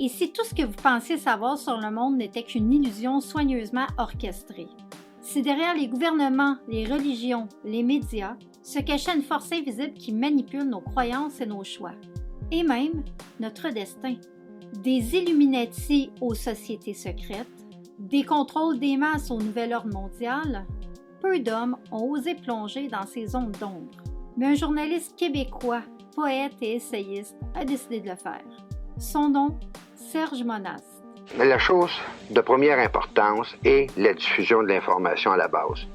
Et si tout ce que vous pensiez savoir sur le monde n'était qu'une illusion soigneusement orchestrée? Si derrière les gouvernements, les religions, les médias, se cachait une force invisible qui manipule nos croyances et nos choix, et même notre destin? Des Illuminati aux sociétés secrètes, des contrôles des masses au nouvel ordre mondial, peu d'hommes ont osé plonger dans ces zones d'ombre. Mais un journaliste québécois, poète et essayiste, a décidé de le faire. Son nom, Serge Monast. La chose de première importance est la diffusion de l'information à la base.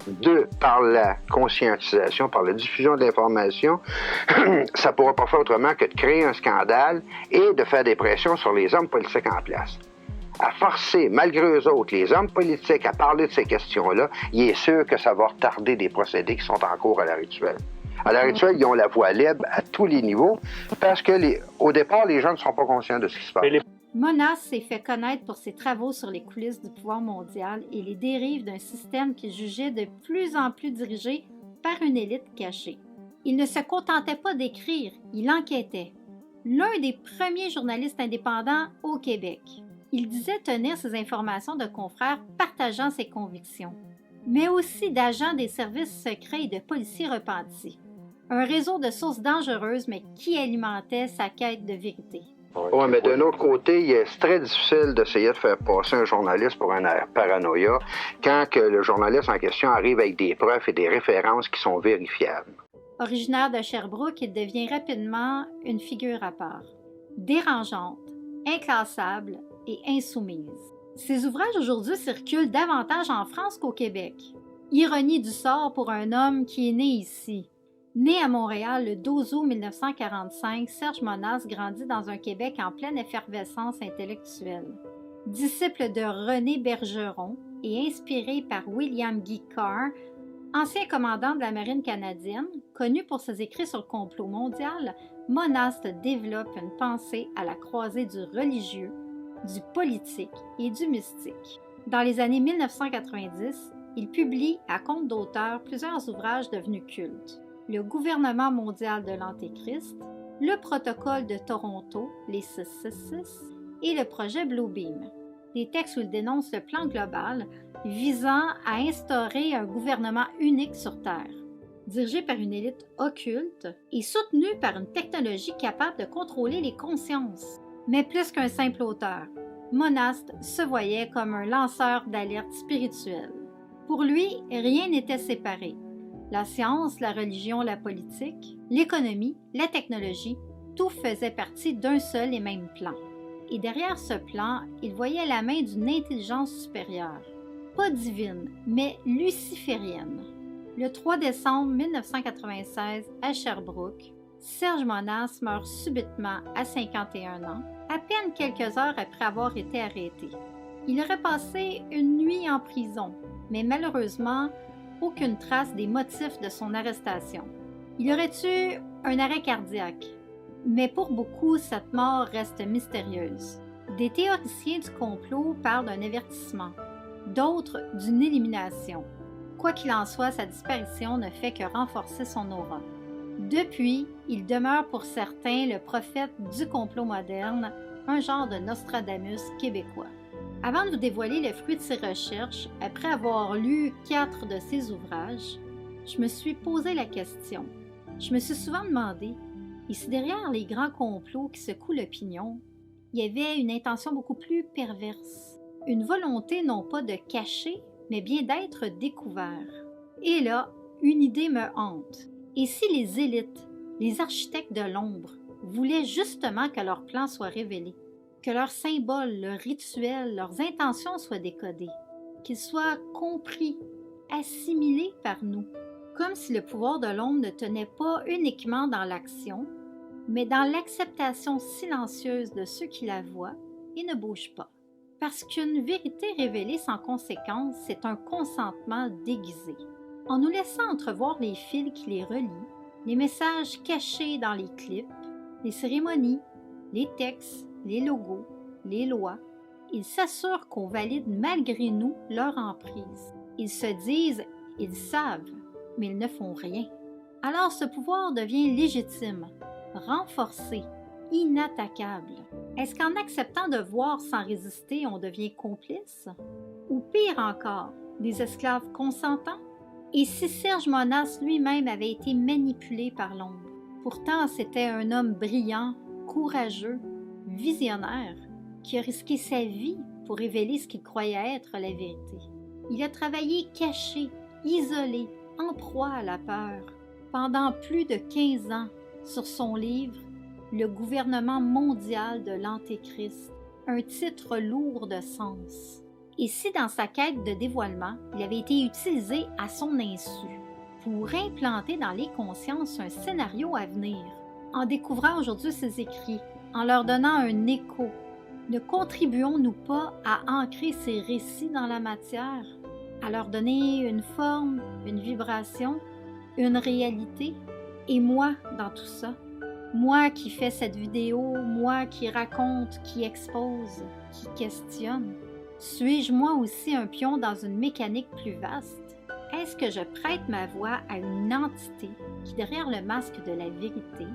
Par la conscientisation, par la diffusion de l'information, ça ne pourra pas faire autrement que de créer un scandale et de faire des pressions sur les hommes politiques en place. À forcer, malgré eux autres, les hommes politiques à parler de ces questions-là, il est sûr que ça va retarder des procédés qui sont en cours à l'heure actuelle. À l'heure actuelle, ils ont la voie libre à tous les niveaux parce que, au départ, les gens ne sont pas conscients de ce qui se passe. Monast s'est fait connaître pour ses travaux sur les coulisses du pouvoir mondial et les dérives d'un système qu'il jugeait de plus en plus dirigé par une élite cachée. Il ne se contentait pas d'écrire, il enquêtait. L'un des premiers journalistes indépendants au Québec. Il disait tenir ses informations de confrères partageant ses convictions, mais aussi d'agents des services secrets et de policiers repentis. Un réseau de sources dangereuses, mais qui alimentait sa quête de vérité. Oui, mais d'un autre côté, c'est très difficile d'essayer de faire passer un journaliste pour un paranoïa quand que le journaliste en question arrive avec des preuves et des références qui sont vérifiables. Originaire de Sherbrooke, il devient rapidement une figure à part, dérangeante, inclassable et insoumise. Ses ouvrages aujourd'hui circulent davantage en France qu'au Québec. Ironie du sort pour un homme qui est né ici. Né à Montréal le 12 août 1945, Serge Monast grandit dans un Québec en pleine effervescence intellectuelle. Disciple de René Bergeron et inspiré par William Guy Carr, ancien commandant de la Marine canadienne, connu pour ses écrits sur le complot mondial, Monast développe une pensée à la croisée du religieux, du politique et du mystique. Dans les années 1990, il publie à compte d'auteur plusieurs ouvrages devenus cultes. Le gouvernement mondial de l'Antéchrist, le protocole de Toronto, les 666, et le projet Bluebeam. Des textes où il dénonce le plan global visant à instaurer un gouvernement unique sur Terre, dirigé par une élite occulte et soutenu par une technologie capable de contrôler les consciences. Mais plus qu'un simple auteur, Monast se voyait comme un lanceur d'alerte spirituelle. Pour lui, rien n'était séparé. La science, la religion, la politique, l'économie, la technologie, tout faisait partie d'un seul et même plan. Et derrière ce plan, il voyait la main d'une intelligence supérieure, pas divine, mais luciférienne. Le 3 décembre 1996, à Sherbrooke, Serge Monast meurt subitement à 51 ans, à peine quelques heures après avoir été arrêté. Il aurait passé une nuit en prison, mais malheureusement, aucune trace des motifs de son arrestation. Il aurait eu un arrêt cardiaque, mais pour beaucoup, cette mort reste mystérieuse. Des théoriciens du complot parlent d'un avertissement, d'autres d'une élimination. Quoi qu'il en soit, sa disparition ne fait que renforcer son aura. Depuis, il demeure pour certains le prophète du complot moderne, un genre de Nostradamus québécois. Avant de vous dévoiler le fruit de ses recherches, après avoir lu 4 de ses ouvrages, je me suis posé la question. Je me suis souvent demandé, et si derrière les grands complots qui secouent l'opinion, il y avait une intention beaucoup plus perverse, une volonté non pas de cacher, mais bien d'être découvert. Et là, une idée me hante. Et si les élites, les architectes de l'ombre, voulaient justement que leur plan soit révélé, que leurs symboles, leurs rituels, leurs intentions soient décodés, qu'ils soient compris, assimilés par nous, comme si le pouvoir de l'ombre ne tenait pas uniquement dans l'action, mais dans l'acceptation silencieuse de ceux qui la voient et ne bougent pas. Parce qu'une vérité révélée sans conséquence, c'est un consentement déguisé. En nous laissant entrevoir les fils qui les relient, les messages cachés dans les clips, les cérémonies, les textes, les logos, les lois, ils s'assurent qu'on valide malgré nous leur emprise. Ils se disent, ils savent, mais ils ne font rien. Alors ce pouvoir devient légitime, renforcé, inattaquable. Est-ce qu'en acceptant de voir sans résister, on devient complice? Ou pire encore, des esclaves consentants? Et si Serge Monas lui-même avait été manipulé par l'ombre? Pourtant, c'était un homme brillant, courageux, visionnaire, qui a risqué sa vie pour révéler ce qu'il croyait être la vérité. Il a travaillé caché, isolé, en proie à la peur, pendant plus de 15 ans sur son livre « Le gouvernement mondial de l'Antéchrist », un titre lourd de sens. Et si dans sa quête de dévoilement, il avait été utilisé à son insu pour implanter dans les consciences un scénario à venir, en découvrant aujourd'hui ses écrits, en leur donnant un écho, ne contribuons-nous pas à ancrer ces récits dans la matière, à leur donner une forme, une vibration, une réalité? Et moi, dans tout ça, moi qui fais cette vidéo, moi qui raconte, qui expose, qui questionne, suis-je moi aussi un pion dans une mécanique plus vaste? Est-ce que je prête ma voix à une entité qui, derrière le masque de la vérité,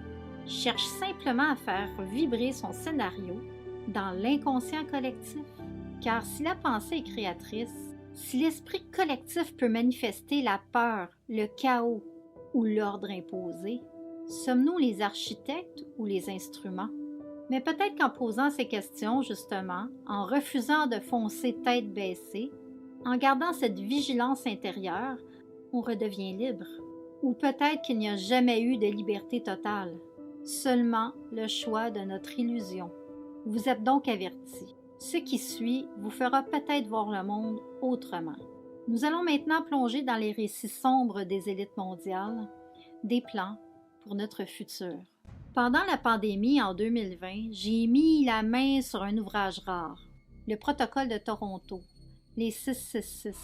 cherche simplement à faire vibrer son scénario dans l'inconscient collectif? Car si la pensée est créatrice, si l'esprit collectif peut manifester la peur, le chaos ou l'ordre imposé, sommes-nous les architectes ou les instruments? Mais peut-être qu'en posant ces questions, justement, en refusant de foncer tête baissée, en gardant cette vigilance intérieure, on redevient libre. Ou peut-être qu'il n'y a jamais eu de liberté totale, seulement le choix de notre illusion. Vous êtes donc avertis. Ce qui suit vous fera peut-être voir le monde autrement. Nous allons maintenant plonger dans les récits sombres des élites mondiales, des plans pour notre futur. Pendant la pandémie en 2020, j'ai mis la main sur un ouvrage rare, le Protocole de Toronto, les 666.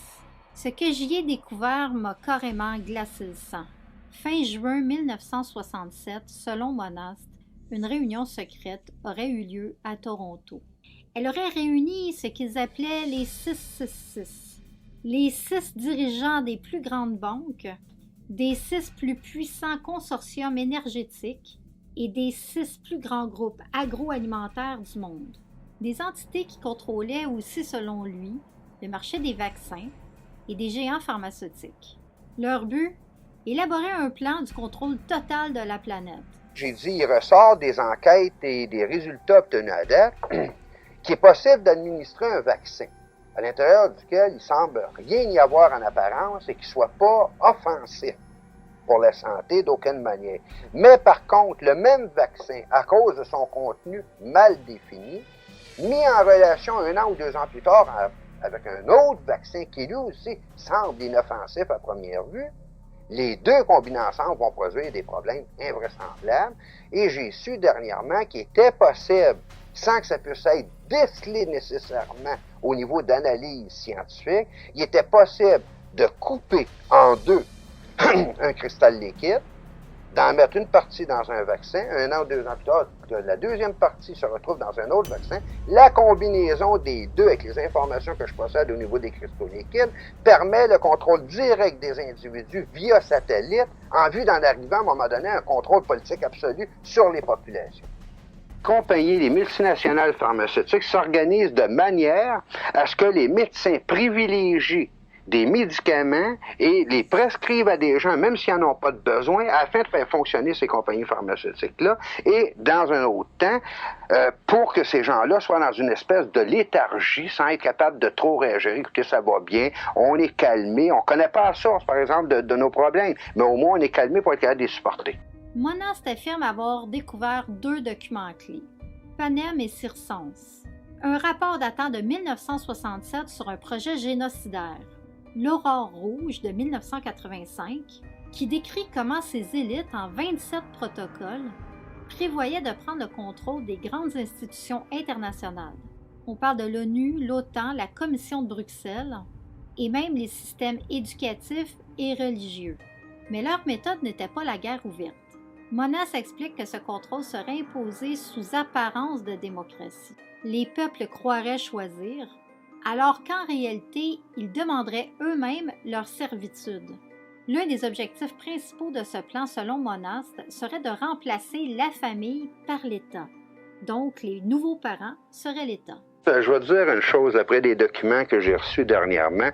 Ce que j'y ai découvert m'a carrément glacé le sang. Fin juin 1967, selon Monast, une réunion secrète aurait eu lieu à Toronto. Elle aurait réuni ce qu'ils appelaient les 666, les 6 dirigeants des plus grandes banques, des 6 plus puissants consortiums énergétiques et des 6 plus grands groupes agroalimentaires du monde. Des entités qui contrôlaient aussi, selon lui, le marché des vaccins et des géants pharmaceutiques. Leur but? Élaborer un plan du contrôle total de la planète. J'ai dit, il ressort des enquêtes et des résultats obtenus à date qu'il est possible d'administrer un vaccin à l'intérieur duquel il semble rien y avoir en apparence et qui ne soit pas offensif pour la santé d'aucune manière. Mais par contre, le même vaccin, à cause de son contenu mal défini, mis en relation 1 an ou 2 ans plus tard avec un autre vaccin qui lui aussi semble inoffensif à première vue, les deux combinés ensemble vont produire des problèmes invraisemblables. Et j'ai su dernièrement qu'il était possible, sans que ça puisse être décelé nécessairement au niveau d'analyse scientifique, il était possible de couper en deux un cristal liquide, d'en mettre une partie dans un vaccin, 1 an ou 2 ans plus tard, que la deuxième partie se retrouve dans un autre vaccin. La combinaison des deux avec les informations que je possède au niveau des cristaux liquides permet le contrôle direct des individus via satellite en vue d'en arriver à un moment donné à un contrôle politique absolu sur les populations. Compagnies, les multinationales pharmaceutiques s'organisent de manière à ce que les médecins privilégient des médicaments et les prescrivent à des gens, même s'ils n'en ont pas de besoin, afin de faire fonctionner ces compagnies pharmaceutiques-là, et dans un autre temps, pour que ces gens-là soient dans une espèce de léthargie, sans être capables de trop réagir. Écoutez, ça va bien, on est calmé, on ne connaît pas la source, par exemple, de nos problèmes, mais au moins on est calmé pour être capable de les supporter. Monast affirme avoir découvert 2 documents clés, Panem et Circense. Un rapport datant de 1967 sur un projet génocidaire, l'Aurore rouge de 1985, qui décrit comment ces élites, en 27 protocoles, prévoyaient de prendre le contrôle des grandes institutions internationales. On parle de l'ONU, l'OTAN, la Commission de Bruxelles, et même les systèmes éducatifs et religieux. Mais leur méthode n'était pas la guerre ouverte. Monas explique que ce contrôle serait imposé sous apparence de démocratie. Les peuples croiraient choisir, alors qu'en réalité, ils demanderaient eux-mêmes leur servitude. L'un des objectifs principaux de ce plan, selon Monast, serait de remplacer la famille par l'État. Donc, les nouveaux parents seraient l'État. Je vais te dire une chose après des documents que j'ai reçus dernièrement,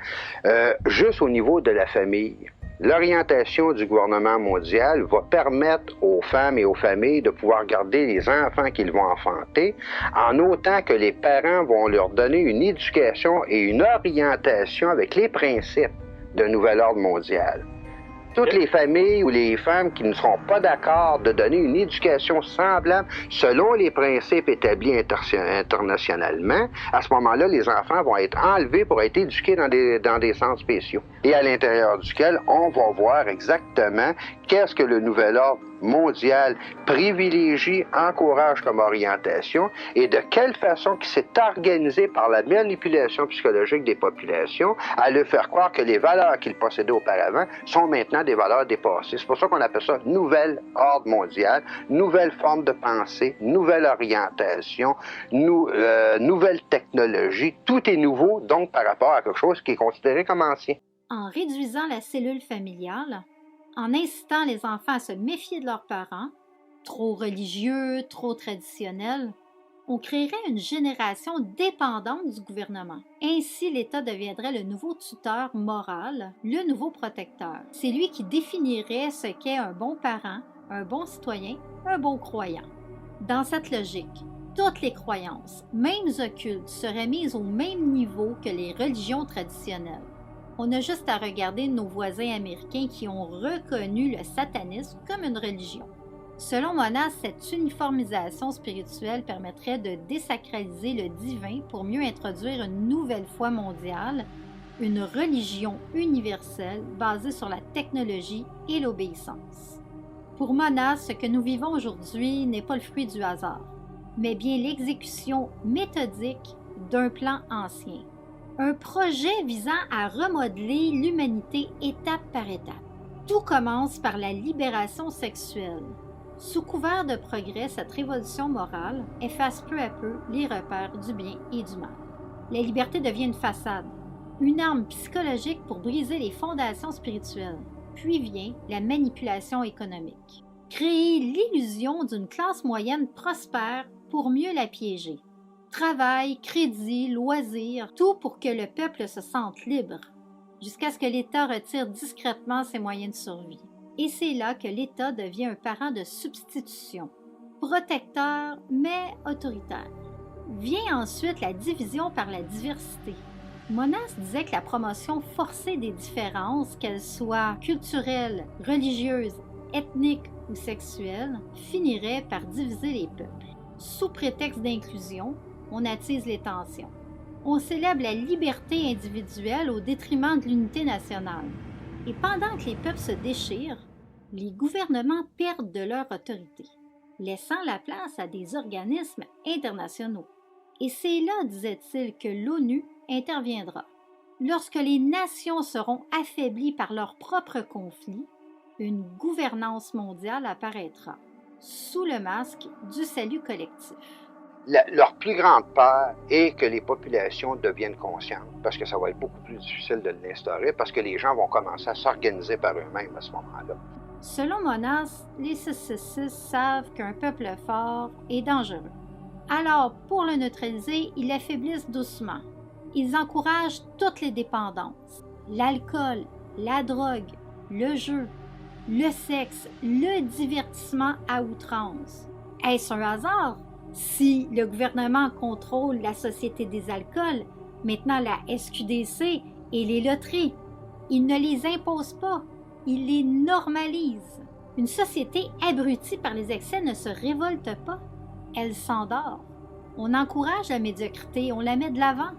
juste au niveau de la famille. L'orientation du gouvernement mondial va permettre aux femmes et aux familles de pouvoir garder les enfants qu'ils vont enfanter, en autant que les parents vont leur donner une éducation et une orientation avec les principes d'un nouvel ordre mondial. Toutes les familles ou les femmes qui ne seront pas d'accord de donner une éducation semblable selon les principes établis internationalement, à ce moment-là, les enfants vont être enlevés pour être éduqués dans des centres spéciaux. Et à l'intérieur duquel, on va voir exactement qu'est-ce que le nouvel ordre mondial privilégie, encourage comme orientation et de quelle façon qui s'est organisé par la manipulation psychologique des populations à leur faire croire que les valeurs qu'ils possédaient auparavant sont maintenant des valeurs dépassées. C'est pour ça qu'on appelle ça nouvel ordre mondial, nouvelle forme de pensée, nouvelle orientation, nouvelle technologie. Tout est nouveau donc par rapport à quelque chose qui est considéré comme ancien. En réduisant la cellule familiale, en incitant les enfants à se méfier de leurs parents, trop religieux, trop traditionnels, on créerait une génération dépendante du gouvernement. Ainsi, l'État deviendrait le nouveau tuteur moral, le nouveau protecteur. C'est lui qui définirait ce qu'est un bon parent, un bon citoyen, un bon croyant. Dans cette logique, toutes les croyances, même occultes, seraient mises au même niveau que les religions traditionnelles. On a juste à regarder nos voisins américains qui ont reconnu le satanisme comme une religion. Selon Monas, cette uniformisation spirituelle permettrait de désacraliser le divin pour mieux introduire une nouvelle foi mondiale, une religion universelle basée sur la technologie et l'obéissance. Pour Monas, ce que nous vivons aujourd'hui n'est pas le fruit du hasard, mais bien l'exécution méthodique d'un plan ancien. Un projet visant à remodeler l'humanité étape par étape. Tout commence par la libération sexuelle. Sous couvert de progrès, cette révolution morale efface peu à peu les repères du bien et du mal. La liberté devient une façade, une arme psychologique pour briser les fondations spirituelles. Puis vient la manipulation économique. Créer l'illusion d'une classe moyenne prospère pour mieux la piéger. Travail, crédit, loisirs, tout pour que le peuple se sente libre, jusqu'à ce que l'État retire discrètement ses moyens de survie. Et c'est là que l'État devient un parent de substitution, protecteur mais autoritaire. Vient ensuite la division par la diversité. Monas disait que la promotion forcée des différences, qu'elles soient culturelles, religieuses, ethniques ou sexuelles, finirait par diviser les peuples. Sous prétexte d'inclusion, on attise les tensions. On célèbre la liberté individuelle au détriment de l'unité nationale. Et pendant que les peuples se déchirent, les gouvernements perdent de leur autorité, laissant la place à des organismes internationaux. Et c'est là, disait-il, que l'ONU interviendra. Lorsque les nations seront affaiblies par leurs propres conflits, une gouvernance mondiale apparaîtra, sous le masque du salut collectif. Leur plus grande peur est que les populations deviennent conscientes, parce que ça va être beaucoup plus difficile de l'instaurer, parce que les gens vont commencer à s'organiser par eux-mêmes à ce moment-là. Selon Monas, les 666 savent qu'un peuple fort est dangereux. Alors, pour le neutraliser, ils l'affaiblissent doucement. Ils encouragent toutes les dépendances, l'alcool, la drogue, le jeu, le sexe, le divertissement à outrance. Est-ce un hasard? Si le gouvernement contrôle la Société des alcools, maintenant la SQDC et les loteries, il ne les impose pas, il les normalise. Une société abrutie par les excès ne se révolte pas, elle s'endort. On encourage la médiocrité, on la met de l'avant,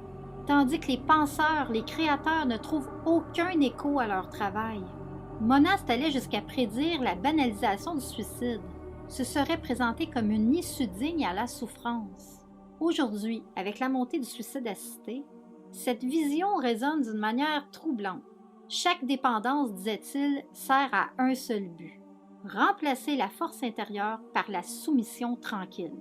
tandis que les penseurs, les créateurs ne trouvent aucun écho à leur travail. Monas allait jusqu'à prédire la banalisation du suicide. Se serait présenté comme une issue digne à la souffrance. Aujourd'hui, avec la montée du suicide assisté, cette vision résonne d'une manière troublante. Chaque dépendance, disait-il, sert à un seul but, remplacer la force intérieure par la soumission tranquille.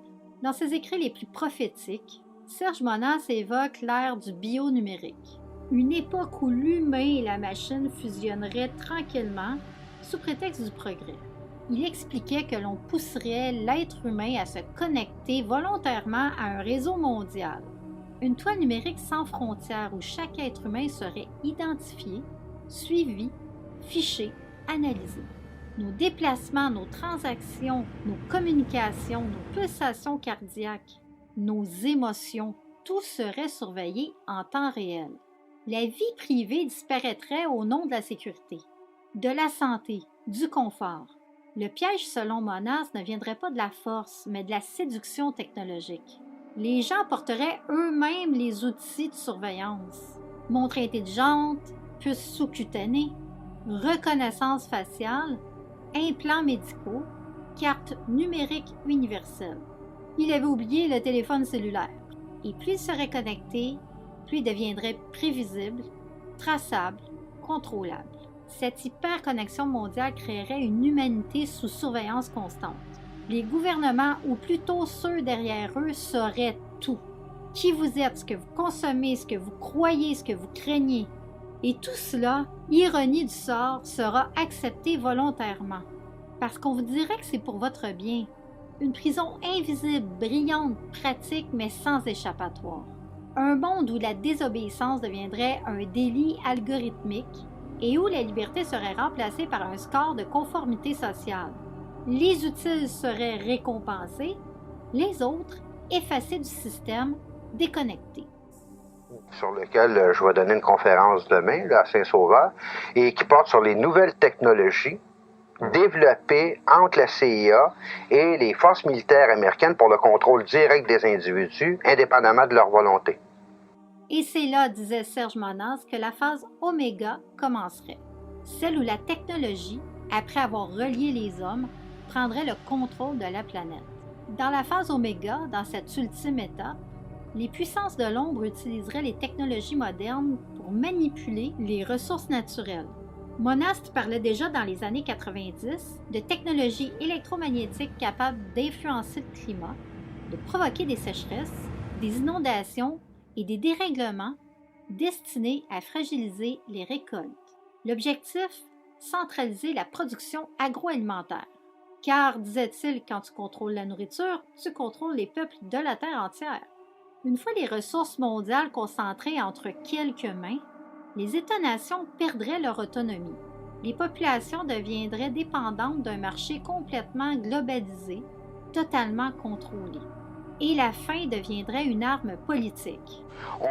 Dans ses écrits les plus prophétiques, Serge Monas évoque l'ère du bio-numérique, une époque où l'humain et la machine fusionneraient tranquillement sous prétexte du progrès. Il expliquait que l'on pousserait l'être humain à se connecter volontairement à un réseau mondial. Une toile numérique sans frontières où chaque être humain serait identifié, suivi, fiché, analysé. Nos déplacements, nos transactions, nos communications, nos pulsations cardiaques, nos émotions, tout serait surveillé en temps réel. La vie privée disparaîtrait au nom de la sécurité, de la santé, du confort. Le piège, selon Monas, ne viendrait pas de la force, mais de la séduction technologique. Les gens porteraient eux-mêmes les outils de surveillance. Montre intelligente, puces sous-cutanées, reconnaissance faciale, implants médicaux, carte numérique universelle. Il avait oublié le téléphone cellulaire. Et plus il serait connecté, plus il deviendrait prévisible, traçable, contrôlable. Cette hyperconnexion mondiale créerait une humanité sous surveillance constante. Les gouvernements, ou plutôt ceux derrière eux, sauraient tout. Qui vous êtes, ce que vous consommez, ce que vous croyez, ce que vous craignez. Et tout cela, ironie du sort, sera accepté volontairement. Parce qu'on vous dirait que c'est pour votre bien. Une prison invisible, brillante, pratique, mais sans échappatoire. Un monde où la désobéissance deviendrait un délit algorithmique et où la liberté serait remplacée par un score de conformité sociale. Les utiles seraient récompensés, les autres effacés du système, déconnectés. Sur lequel je vais donner une conférence demain là, à Saint-Sauveur et qui porte sur les nouvelles technologies développées entre la CIA et les forces militaires américaines pour le contrôle direct des individus, indépendamment de leur volonté. Et c'est là, disait Serge Monas, que la phase Oméga commencerait. Celle où la technologie, après avoir relié les hommes, prendrait le contrôle de la planète. Dans la phase Oméga, dans cette ultime étape, les puissances de l'ombre utiliseraient les technologies modernes pour manipuler les ressources naturelles. Monast parlait déjà dans les années 90 de technologies électromagnétiques capables d'influencer le climat, de provoquer des sécheresses, des inondations et des dérèglements destinés à fragiliser les récoltes. L'objectif, centraliser la production agroalimentaire. Car, disait-il, quand tu contrôles la nourriture, tu contrôles les peuples de la Terre entière. Une fois les ressources mondiales concentrées entre quelques mains, les États-nations perdraient leur autonomie. Les populations deviendraient dépendantes d'un marché complètement globalisé, totalement contrôlé. Et la faim deviendrait une arme politique.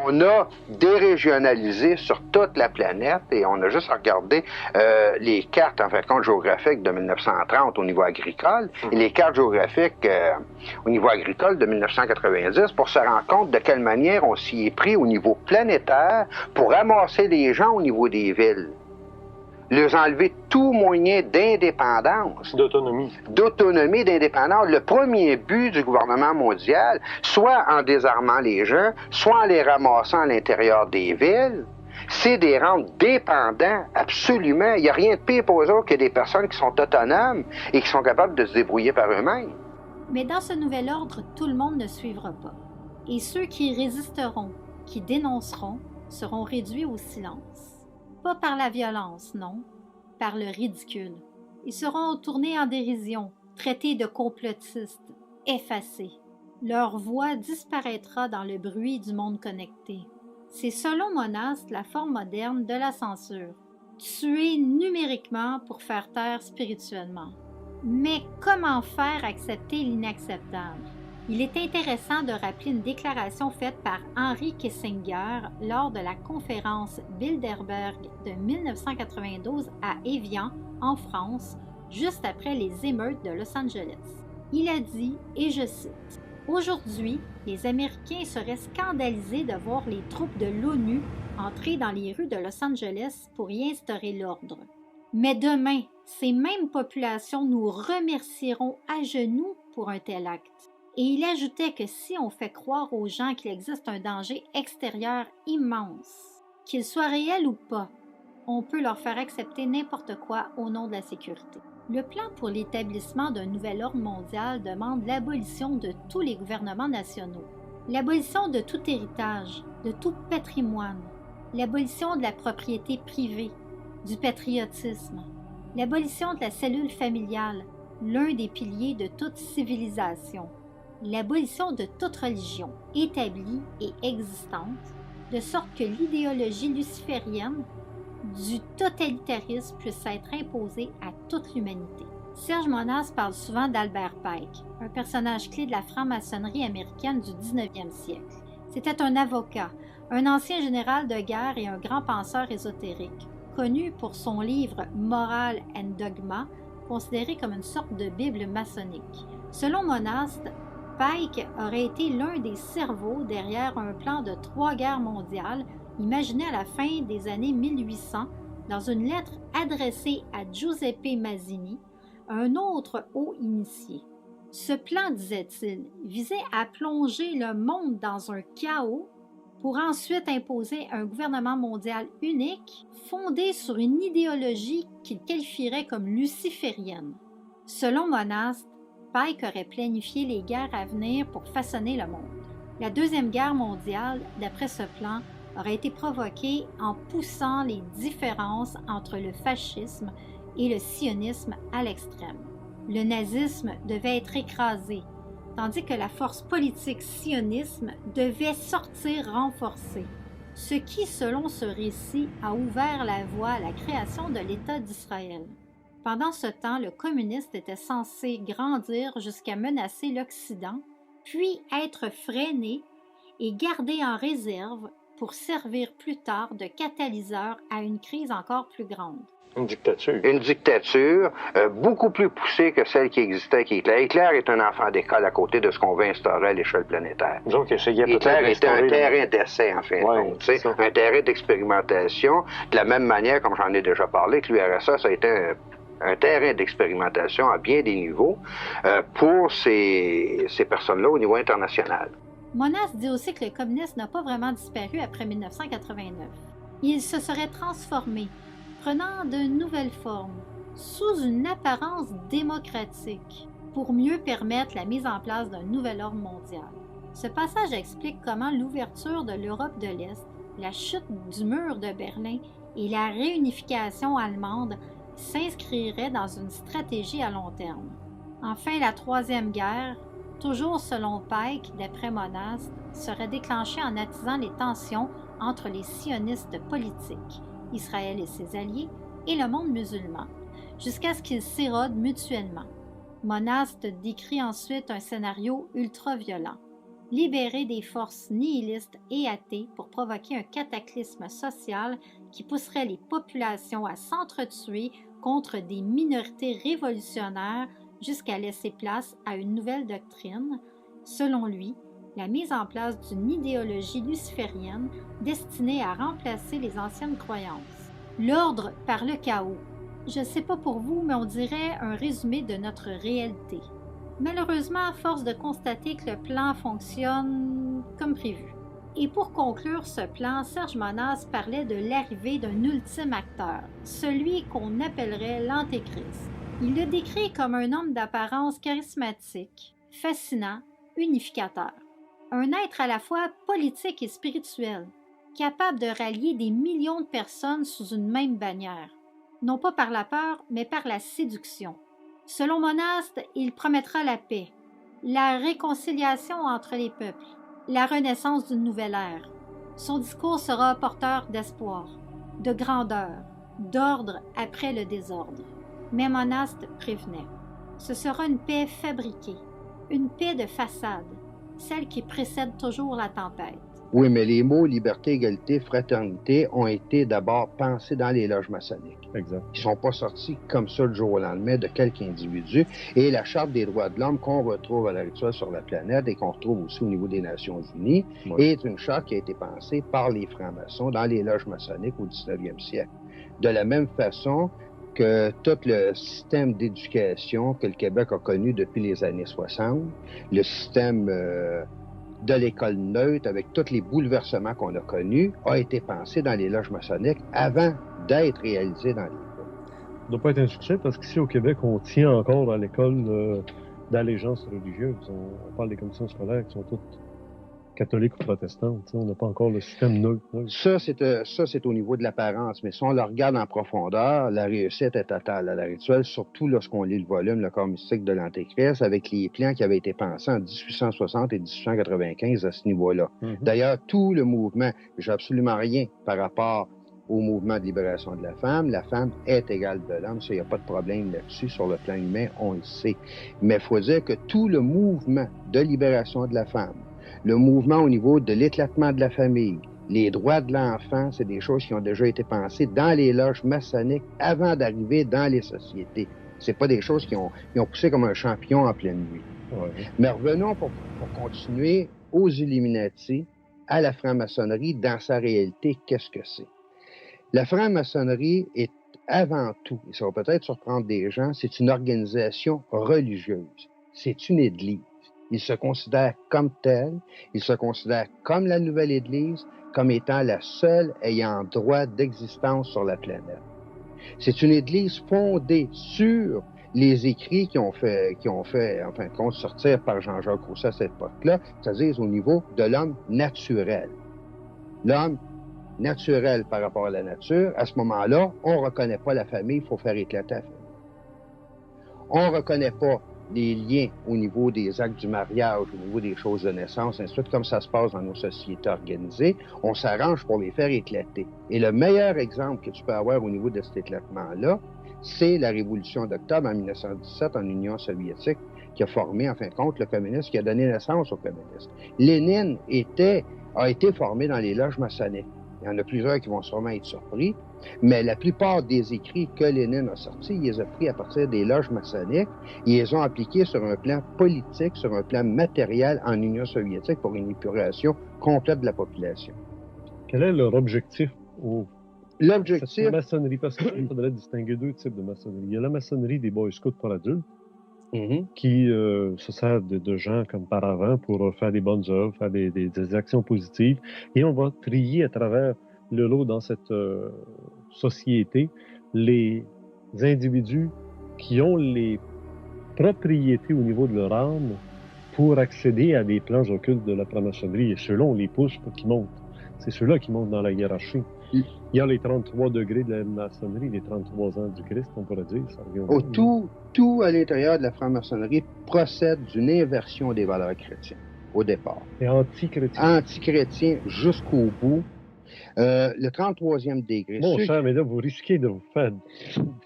On a dérégionalisé sur toute la planète et on a juste regardé les cartes, en fait, compte géographiques de 1930 au niveau agricole et les cartes géographiques au niveau agricole de 1990 pour se rendre compte de quelle manière on s'y est pris au niveau planétaire pour ramasser les gens au niveau des villes. Leur enlever tout moyen d'indépendance. D'autonomie, d'indépendance. Le premier but du gouvernement mondial, soit en désarmant les gens, soit en les ramassant à l'intérieur des villes, c'est de les rendre dépendants, absolument. Il n'y a rien de pire pour eux autres que des personnes qui sont autonomes et qui sont capables de se débrouiller par eux-mêmes. Mais dans ce nouvel ordre, tout le monde ne suivra pas. Et ceux qui résisteront, qui dénonceront, seront réduits au silence. Pas par la violence, non, par le ridicule. Ils seront tournés en dérision, traités de complotistes, effacés. Leur voix disparaîtra dans le bruit du monde connecté. C'est selon Monas la forme moderne de la censure. Tuer numériquement pour faire taire spirituellement. Mais comment faire accepter l'inacceptable? Il est intéressant de rappeler une déclaration faite par Henry Kissinger lors de la conférence Bilderberg de 1992 à Évian, en France, juste après les émeutes de Los Angeles. Il a dit, et je cite, « Aujourd'hui, les Américains seraient scandalisés de voir les troupes de l'ONU entrer dans les rues de Los Angeles pour y instaurer l'ordre. Mais demain, ces mêmes populations nous remercieront à genoux pour un tel acte. » Et il ajoutait que si on fait croire aux gens qu'il existe un danger extérieur immense, qu'il soit réel ou pas, on peut leur faire accepter n'importe quoi au nom de la sécurité. Le plan pour l'établissement d'un nouvel ordre mondial demande l'abolition de tous les gouvernements nationaux, l'abolition de tout héritage, de tout patrimoine, l'abolition de la propriété privée, du patriotisme, l'abolition de la cellule familiale, l'un des piliers de toute civilisation, l'abolition de toute religion établie et existante, de sorte que l'idéologie luciférienne du totalitarisme puisse être imposée à toute l'humanité. Serge Monast parle souvent d'Albert Pike, un personnage clé de la franc-maçonnerie américaine du 19e siècle. C'était un avocat, un ancien général de guerre et un grand penseur ésotérique, connu pour son livre Moral and Dogma, considéré comme une sorte de Bible maçonnique. Selon Monast, Pike aurait été l'un des cerveaux derrière un plan de 3 guerres mondiales imaginé à la fin des années 1800 dans une lettre adressée à Giuseppe Mazzini, un autre haut initié. Ce plan, disait-il, visait à plonger le monde dans un chaos pour ensuite imposer un gouvernement mondial unique fondé sur une idéologie qu'il qualifierait comme luciférienne. Selon Monast, Pike aurait planifié les guerres à venir pour façonner le monde. La Deuxième Guerre mondiale, d'après ce plan, aurait été provoquée en poussant les différences entre le fascisme et le sionisme à l'extrême. Le nazisme devait être écrasé, tandis que la force politique sionisme devait sortir renforcée, ce qui, selon ce récit, a ouvert la voie à la création de l'État d'Israël. Pendant ce temps, le communiste était censé grandir jusqu'à menacer l'Occident, puis être freiné et gardé en réserve pour servir plus tard de catalyseur à une crise encore plus grande. Une dictature. Une dictature beaucoup plus poussée que celle qui existait avec Hitler. Hitler est un enfant d'école à côté de ce qu'on veut instaurer à l'échelle planétaire. Donc, Hitler était un terrain d'essai, en fin de compte, un terrain d'expérimentation, de la même manière, comme j'en ai déjà parlé, que l'URSS, ça a été un terrain d'expérimentation à bien des niveaux pour ces personnes-là au niveau international. Monast dit aussi que le communisme n'a pas vraiment disparu après 1989. Il se serait transformé, prenant de nouvelles formes, sous une apparence démocratique, pour mieux permettre la mise en place d'un nouvel ordre mondial. Ce passage explique comment l'ouverture de l'Europe de l'Est, la chute du mur de Berlin et la réunification allemande s'inscriraient dans une stratégie à long terme. Enfin, la Troisième Guerre, toujours selon Pike, d'après Monast, serait déclenchée en attisant les tensions entre les sionistes politiques, Israël et ses alliés, et le monde musulman, jusqu'à ce qu'ils s'érodent mutuellement. Monast décrit ensuite un scénario ultra-violent, libérer des forces nihilistes et athées pour provoquer un cataclysme social qui pousserait les populations à s'entretuer contre des minorités révolutionnaires jusqu'à laisser place à une nouvelle doctrine, selon lui, la mise en place d'une idéologie luciférienne destinée à remplacer les anciennes croyances. L'ordre par le chaos. Je ne sais pas pour vous, mais on dirait un résumé de notre réalité. Malheureusement, à force de constater que le plan fonctionne comme prévu. Et pour conclure ce plan, Serge Monast parlait de l'arrivée d'un ultime acteur, celui qu'on appellerait l'Antéchrist. Il le décrit comme un homme d'apparence charismatique, fascinant, unificateur. Un être à la fois politique et spirituel, capable de rallier des millions de personnes sous une même bannière, non pas par la peur, mais par la séduction. Selon Monast, il promettra la paix, la réconciliation entre les peuples, la renaissance d'une nouvelle ère. Son discours sera porteur d'espoir, de grandeur, d'ordre après le désordre. Mais Monast prévenait. Ce sera une paix fabriquée, une paix de façade, celle qui précède toujours la tempête. Oui, mais les mots liberté, égalité, fraternité ont été d'abord pensés dans les loges maçonniques. Exact. Ils ne sont pas sortis comme ça du jour au lendemain de quelques individus. Et la Charte des droits de l'homme qu'on retrouve à l'heure actuelle sur la planète et qu'on retrouve aussi au niveau des Nations unies est une charte qui a été pensée par les francs-maçons dans les loges maçonniques au 19e siècle. De la même façon que tout le système d'éducation que le Québec a connu depuis les années 60, le système de l'école neutre, avec tous les bouleversements qu'on a connus, a été pensé dans les loges maçonniques avant d'être réalisé dans les écoles. Ça ne doit pas être un succès parce qu'ici au Québec, on tient encore à l'école d'allégeance religieuse. On parle des commissions scolaires qui sont toutes catholique ou protestante. On n'a pas encore le système neutre. Ça, c'est au niveau de l'apparence. Mais si on le regarde en profondeur, la réussite est totale à l'heure actuelle, surtout lorsqu'on lit le volume, le corps mystique de l'Antéchrist, avec les plans qui avaient été pensés en 1860 et 1895 à ce niveau-là. D'ailleurs, tout le mouvement, j'ai absolument rien par rapport au mouvement de libération de la femme est égale de l'homme, ça, il n'y a pas de problème là-dessus, sur le plan humain, on le sait. Mais il faut dire que tout le mouvement de libération de la femme, le mouvement au niveau de l'éclatement de la famille, les droits de l'enfant, c'est des choses qui ont déjà été pensées dans les loges maçonniques avant d'arriver dans les sociétés. C'est pas des choses qui ont poussé comme un champion en pleine nuit. Ouais. Mais revenons pour continuer aux Illuminati, à la franc-maçonnerie, dans sa réalité, qu'est-ce que c'est? La franc-maçonnerie est avant tout, et ça va peut-être surprendre des gens, c'est une organisation religieuse. C'est une église. Ils se considèrent comme telle, ils se considèrent comme la nouvelle église, comme étant la seule ayant droit d'existence sur la planète. C'est une église fondée sur les écrits qui ont fait, en fin de compte, sortir par Jean-Jacques Rousseau à cette époque-là, c'est-à-dire au niveau de l'homme naturel. L'homme naturel par rapport à la nature, à ce moment-là, on ne reconnaît pas la famille, il faut faire éclater la famille. On ne reconnaît pas les liens au niveau des actes du mariage, au niveau des choses de naissance, ainsi de suite, comme ça se passe dans nos sociétés organisées, on s'arrange pour les faire éclater. Et le meilleur exemple que tu peux avoir au niveau de cet éclatement-là, c'est la Révolution d'octobre en 1917 en Union soviétique, qui a formé, en fin de compte, le communisme, qui a donné naissance au communisme. Lénine a été formé dans les loges maçonniques. Il y en a plusieurs qui vont sûrement être surpris, mais la plupart des écrits que Lénine a sortis, il les a pris à partir des loges maçonniques et ils les ont appliqués sur un plan politique, sur un plan matériel en Union soviétique pour une épuration complète de la population. Quel est leur objectif L'objectif... cette maçonnerie? Parce qu'il faudrait distinguer deux types de maçonnerie. Il y a la maçonnerie des Boy Scouts pour adultes, qui se sert de gens comme paravents pour faire des bonnes œuvres, faire des actions positives. Et on va trier à travers le lot dans cette société les individus qui ont les propriétés au niveau de leur âme pour accéder à des plans occultes de la franc-maçonnerie. Et ceux-là, on les pousse pour qu'ils montent. C'est ceux-là qui montent dans la hiérarchie. Il y a les 33 degrés de la maçonnerie, les 33 ans du Christ, on pourrait dire. Ça revient tout à l'intérieur de la franc-maçonnerie procède d'une inversion des valeurs chrétiennes, au départ. Et anti-chrétien. Anti-chrétien jusqu'au bout. Le 33e degré. Mon cher, mais là, vous risquez de vous faire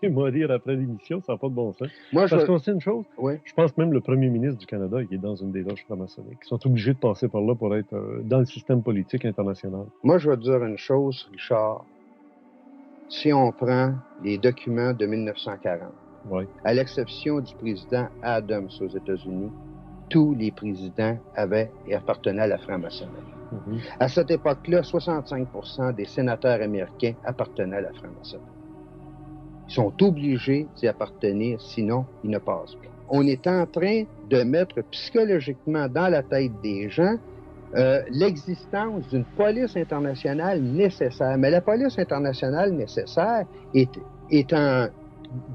démolir après l'émission, ça n'a pas de bon sens. Moi, parce qu'on sait une chose, oui. Je pense même le premier ministre du Canada, il est dans une des loges franc-maçonniques. Ils sont obligés de passer par là pour être dans le système politique international. Moi, je vais te dire une chose, Richard. Si on prend les documents de 1940, oui. À l'exception du président Adams aux États-Unis, tous les présidents avaient et appartenaient à la franc-maçonnerie. À cette époque-là, 65% des sénateurs américains appartenaient à la franc-maçonnerie. Ils sont obligés d'y appartenir, sinon ils ne passent pas. On est en train de mettre psychologiquement dans la tête des gens l'existence d'une police internationale nécessaire. Mais la police internationale nécessaire est en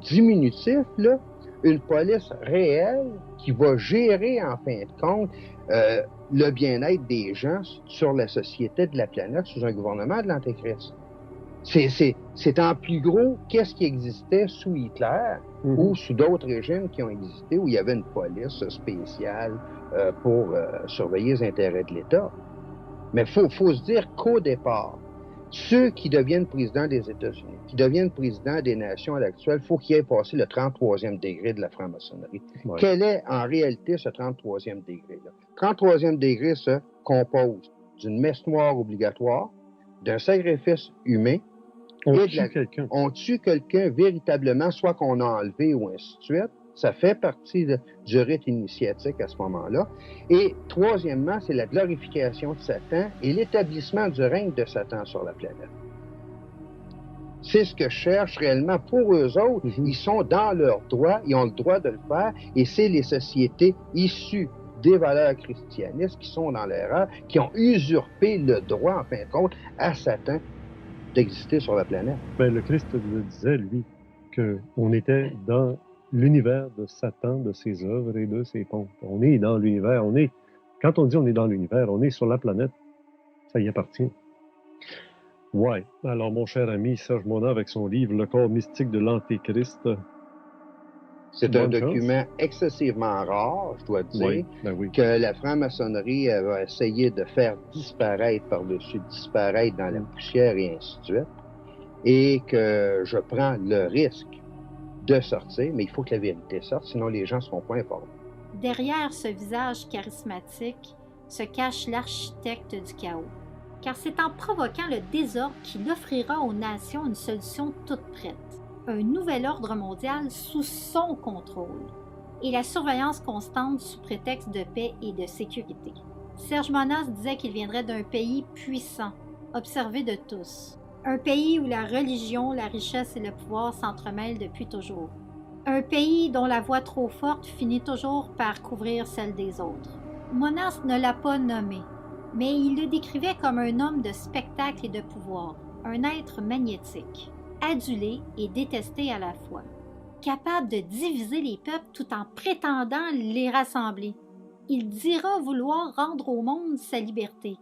diminutif, là, une police réelle qui va gérer, en fin de compte, le bien-être des gens sur la société de la planète sous un gouvernement de l'Antéchrist. C'est en plus gros qu'est-ce qui existait sous Hitler ou sous d'autres régimes qui ont existé où il y avait une police spéciale pour surveiller les intérêts de l'État. Mais il faut se dire qu'au départ, ceux qui deviennent présidents des États-Unis, qui deviennent présidents des nations à l'actuel, il faut qu'ils aient passé le 33e degré de la franc-maçonnerie. Ouais. Quel est en réalité ce 33e degré-là? Le 33e degré se compose d'une messe noire obligatoire, d'un sacrifice humain. On tue quelqu'un véritablement, soit qu'on a enlevé ou ainsi de suite. Ça fait partie du rite initiatique à ce moment-là. Et troisièmement, c'est la glorification de Satan et l'établissement du règne de Satan sur la planète. C'est ce que cherchent réellement pour eux autres. Ils sont dans leur droit, ils ont le droit de le faire, et c'est les sociétés issues des valeurs christianistes qui sont dans l'erreur, qui ont usurpé le droit, en fin de compte, à Satan d'exister sur la planète. Ben, le Christ le disait, lui, qu'on était dans l'univers de Satan, de ses œuvres et de ses pompes. On est dans l'univers, on est Quand on dit on est dans l'univers, on est sur la planète. Ça y appartient. Ouais. Alors, mon cher ami Serge Mona, avec son livre « Le corps mystique de l'Antéchrist », c'est un document excessivement rare, je dois dire, que la franc-maçonnerie va essayer de faire disparaître par-dessus, disparaître dans la poussière et ainsi de suite, et que je prends le risque de sortir, mais il faut que la vérité sorte, sinon les gens ne seront pas informés. Derrière ce visage charismatique se cache l'architecte du chaos, car c'est en provoquant le désordre qu'il offrira aux nations une solution toute prête. Un nouvel ordre mondial sous son contrôle et la surveillance constante sous prétexte de paix et de sécurité. Serge Mona disait qu'il viendrait d'un pays puissant, observé de tous. Un pays où la religion, la richesse et le pouvoir s'entremêlent depuis toujours. Un pays dont la voix trop forte finit toujours par couvrir celle des autres. Mona ne l'a pas nommé, mais il le décrivait comme un homme de spectacle et de pouvoir, un être magnétique, adulé et détesté à la fois, capable de diviser les peuples tout en prétendant les rassembler. Il dira vouloir rendre au monde sa liberté,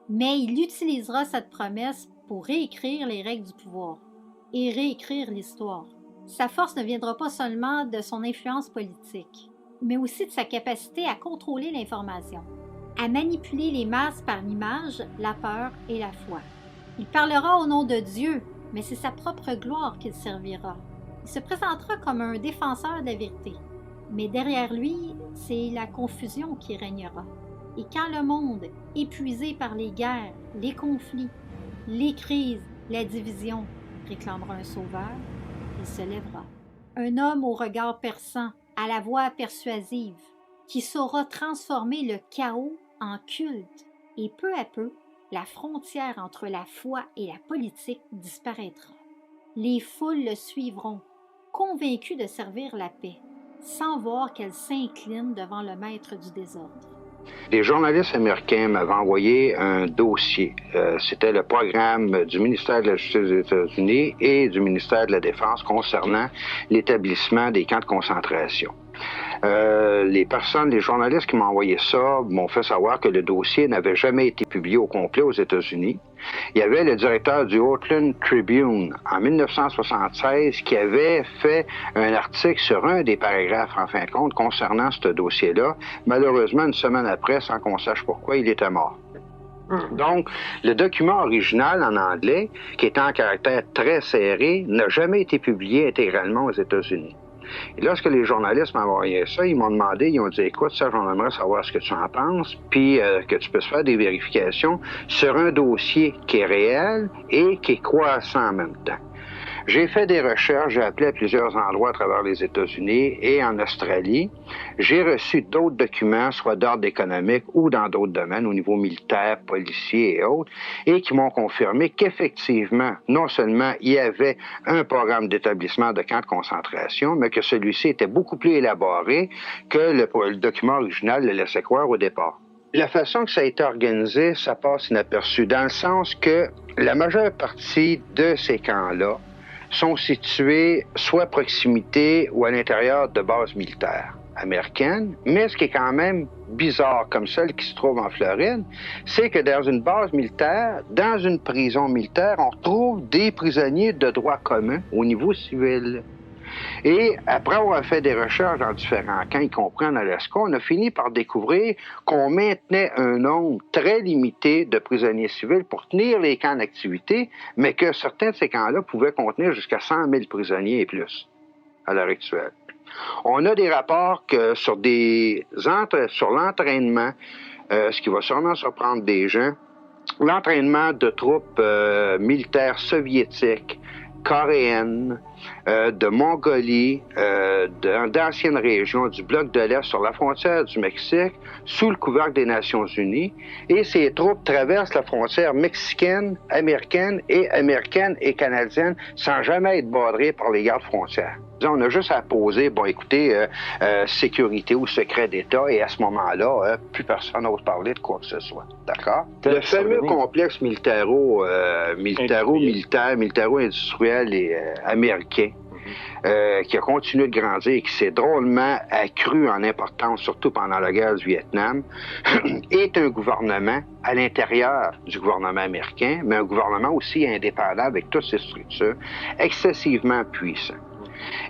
mais il utilisera cette promesse pour réécrire les règles du pouvoir et réécrire l'histoire. Sa force ne viendra pas seulement de son influence politique, mais aussi de sa capacité à contrôler l'information, à manipuler les masses par l'image, la peur et la foi. Il parlera au nom de Dieu, mais c'est sa propre gloire qu'il servira. Il se présentera comme un défenseur de la vérité, mais derrière lui, c'est la confusion qui régnera. Et quand le monde, épuisé par les guerres, les conflits, les crises, la division, réclamera un sauveur, il se lèvera. Un homme au regard perçant, à la voix persuasive, qui saura transformer le chaos en culte, et peu à peu, la frontière entre la foi et la politique disparaîtra. Les foules le suivront, convaincues de servir la paix, sans voir qu'elles s'inclinent devant le maître du désordre. Les journalistes américains m'avaient envoyé un dossier. C'était le programme du ministère de la Justice des États-Unis et du ministère de la Défense concernant l'établissement des camps de concentration. Les journalistes qui m'ont envoyé ça m'ont fait savoir que le dossier n'avait jamais été publié au complet aux États-Unis. Il y avait le directeur du Oakland Tribune en 1976 qui avait fait un article sur un des paragraphes, en fin de compte, concernant ce dossier-là. Malheureusement, une semaine après, sans qu'on sache pourquoi, il était mort. Donc, le document original en anglais, qui était en caractère très serré, n'a jamais été publié intégralement aux États-Unis. Et lorsque les journalistes m'ont envoyé ça, ils m'ont demandé, ils ont dit, écoute, Serge, on aimerait savoir ce que tu en penses, puis que tu puisses faire des vérifications sur un dossier qui est réel et qui est croissant en même temps. J'ai fait des recherches, j'ai appelé à plusieurs endroits à travers les États-Unis et en Australie. J'ai reçu d'autres documents, soit d'ordre économique ou dans d'autres domaines, au niveau militaire, policier et autres, et qui m'ont confirmé qu'effectivement, non seulement il y avait un programme d'établissement de camps de concentration, mais que celui-ci était beaucoup plus élaboré que le document original le laissait croire au départ. La façon que ça a été organisé, ça passe inaperçu, dans le sens que la majeure partie de ces camps-là sont situés soit à proximité ou à l'intérieur de bases militaires américaines. Mais ce qui est quand même bizarre, comme celle qui se trouve en Floride, c'est que dans une base militaire, dans une prison militaire, on trouve des prisonniers de droit commun au niveau civil. Et après avoir fait des recherches dans différents camps, y compris en Alaska, on a fini par découvrir qu'on maintenait un nombre très limité de prisonniers civils pour tenir les camps d'activité, mais que certains de ces camps-là pouvaient contenir jusqu'à 100 000 prisonniers et plus à l'heure actuelle. On a des rapports que sur l'entraînement, ce qui va sûrement surprendre des gens, l'entraînement de troupes militaires soviétiques, coréennes, de Mongolie, d'anciennes régions du bloc de l'Est sur la frontière du Mexique, sous le couvercle des Nations Unies. Et ces troupes traversent la frontière mexicaine, américaine et canadienne sans jamais être badrées par les gardes frontières. On a juste à poser, sécurité ou secret d'État, et à ce moment-là, plus personne n'ose parler de quoi que ce soit. D'accord? Le fameux complexe militaro-industriel et américain qui a continué de grandir et qui s'est drôlement accru en importance, surtout pendant la guerre du Vietnam, est un gouvernement à l'intérieur du gouvernement américain, mais un gouvernement aussi indépendant avec toutes ses structures, excessivement puissant.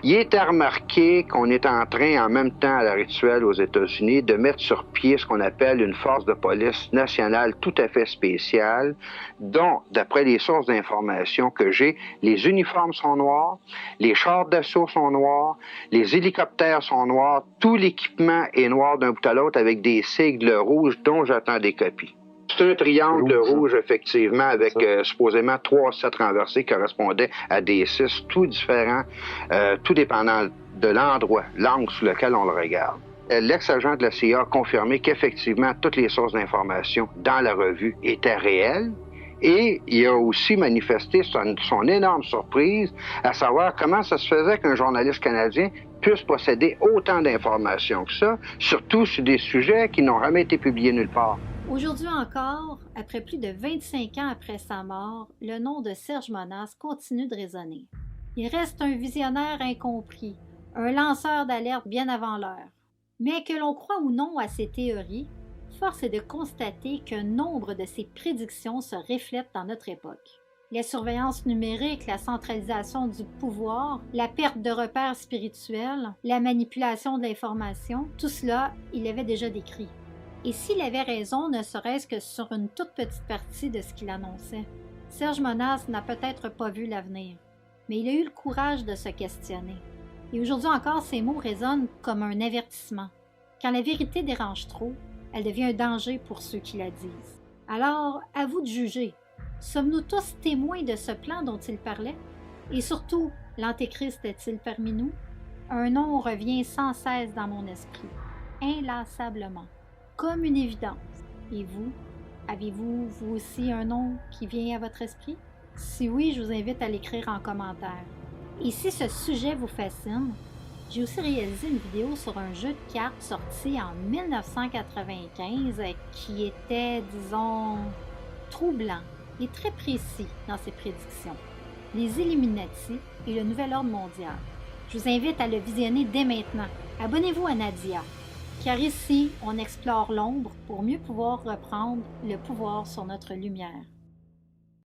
Il est à remarquer qu'on est en train, en même temps à l'heure actuelle aux États-Unis, de mettre sur pied ce qu'on appelle une force de police nationale tout à fait spéciale, dont, d'après les sources d'information que j'ai, les uniformes sont noirs, les chars d'assaut sont noirs, les hélicoptères sont noirs, tout l'équipement est noir d'un bout à l'autre avec des sigles rouges dont j'attends des copies. C'est un triangle rouge, effectivement, avec supposément 3 sets renversés qui correspondaient à des 6, tout différents, tout dépendant de l'endroit, l'angle sous lequel on le regarde. L'ex-agent de la CIA a confirmé qu'effectivement, toutes les sources d'information dans la revue étaient réelles. Et il a aussi manifesté son énorme surprise à savoir comment ça se faisait qu'un journaliste canadien puisse posséder autant d'informations que ça, surtout sur des sujets qui n'ont jamais été publiés nulle part. Aujourd'hui encore, après plus de 25 ans après sa mort, le nom de Serge Monast continue de résonner. Il reste un visionnaire incompris, un lanceur d'alerte bien avant l'heure. Mais que l'on croit ou non à ses théories, force est de constater qu'un nombre de ses prédictions se reflètent dans notre époque. La surveillance numérique, la centralisation du pouvoir, la perte de repères spirituels, la manipulation de l'information, tout cela, il l'avait déjà décrit. Et s'il avait raison, ne serait-ce que sur une toute petite partie de ce qu'il annonçait. Serge Monast n'a peut-être pas vu l'avenir, mais il a eu le courage de se questionner. Et aujourd'hui encore, ces mots résonnent comme un avertissement. Quand la vérité dérange trop, elle devient un danger pour ceux qui la disent. Alors, à vous de juger. Sommes-nous tous témoins de ce plan dont il parlait? Et surtout, l'Antéchrist est-il parmi nous? Un nom revient sans cesse dans mon esprit, inlassablement, comme une évidence. Et vous, avez-vous, vous aussi, un nom qui vient à votre esprit? Si oui, je vous invite à l'écrire en commentaire. Et si ce sujet vous fascine, j'ai aussi réalisé une vidéo sur un jeu de cartes sorti en 1995 qui était, disons, troublant et très précis dans ses prédictions. Les Illuminati et le Nouvel Ordre mondial. Je vous invite à le visionner dès maintenant. Abonnez-vous à Nadia, car ici, on explore l'ombre pour mieux pouvoir reprendre le pouvoir sur notre lumière.